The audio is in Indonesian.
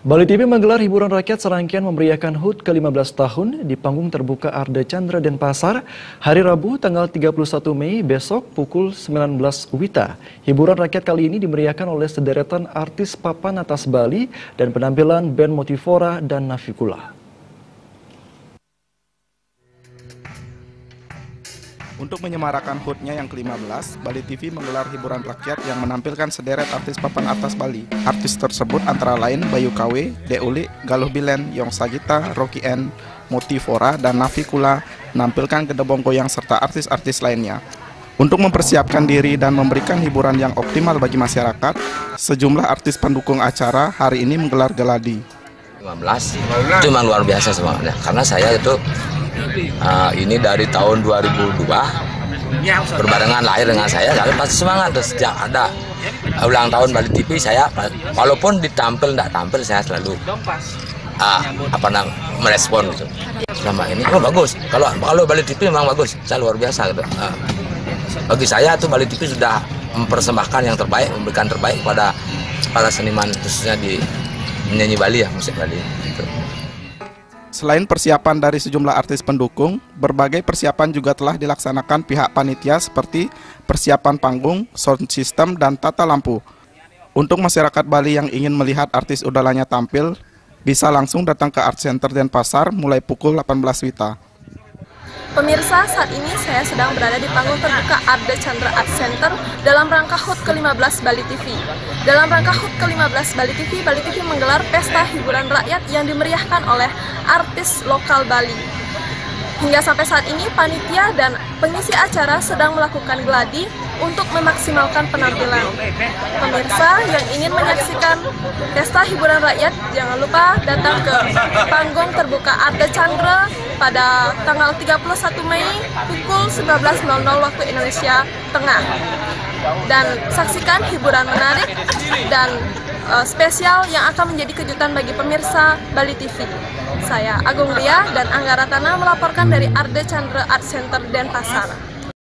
Bali TV menggelar hiburan rakyat serangkaian memeriahkan HUT ke-15 tahun di panggung terbuka Arda Chandra Denpasar hari Rabu tanggal 31 Mei besok pukul 19 WITA. Hiburan rakyat kali ini dimeriahkan oleh sederetan artis papan atas Bali dan penampilan band Motivora dan Navikula. Untuk menyemarakan HUT-nya yang ke-15, Bali TV menggelar hiburan rakyat yang menampilkan sederet artis papan atas Bali. Artis tersebut antara lain Bayu KW, Deuli, Galuh Bilen, Yong Sagita, Rocky N, Motivora, dan Navikula menampilkan gedebong goyang serta artis-artis lainnya. Untuk mempersiapkan diri dan memberikan hiburan yang optimal bagi masyarakat, sejumlah artis pendukung acara hari ini menggelar geladi. 15 itu memang luar biasa semangatnya, karena saya itu ini dari tahun 2002 berbarengan lahir dengan saya pasti semangat. Sejak ada ulang tahun Bali TV saya walaupun ditampil tidak tampil saya selalu merespon gitu. Selama ini bagus, kalau Bali TV memang bagus, saya luar biasa gitu. Bagi saya tuh Bali TV sudah mempersembahkan yang terbaik, memberikan terbaik pada para seniman khususnya di menyanyi Bali ya, musik Bali gitu. Selain persiapan dari sejumlah artis pendukung, berbagai persiapan juga telah dilaksanakan pihak panitia seperti persiapan panggung, sound system, dan tata lampu. Untuk masyarakat Bali yang ingin melihat artis udalanya tampil, bisa langsung datang ke Art Center Denpasar mulai pukul 18 WITA. Pemirsa, saat ini saya sedang berada di panggung terbuka Arda Chandra Art Center dalam rangka HUT ke-15 Bali TV. Dalam rangka HUT ke-15 Bali TV menggelar pesta hiburan rakyat yang dimeriahkan oleh artis lokal Bali. Hingga sampai saat ini, panitia dan pengisi acara sedang melakukan gladi untuk memaksimalkan penampilan. Pemirsa yang ingin menyaksikan pesta hiburan rakyat, jangan lupa datang ke panggung terbuka Arda Chandra pada tanggal 31 Mei pukul 19.00 waktu Indonesia Tengah. Dan saksikan hiburan menarik dan spesial yang akan menjadi kejutan bagi pemirsa Bali TV. Saya Agung Lia dan Angga Ratana melaporkan dari Arda Chandra Art Center Denpasar.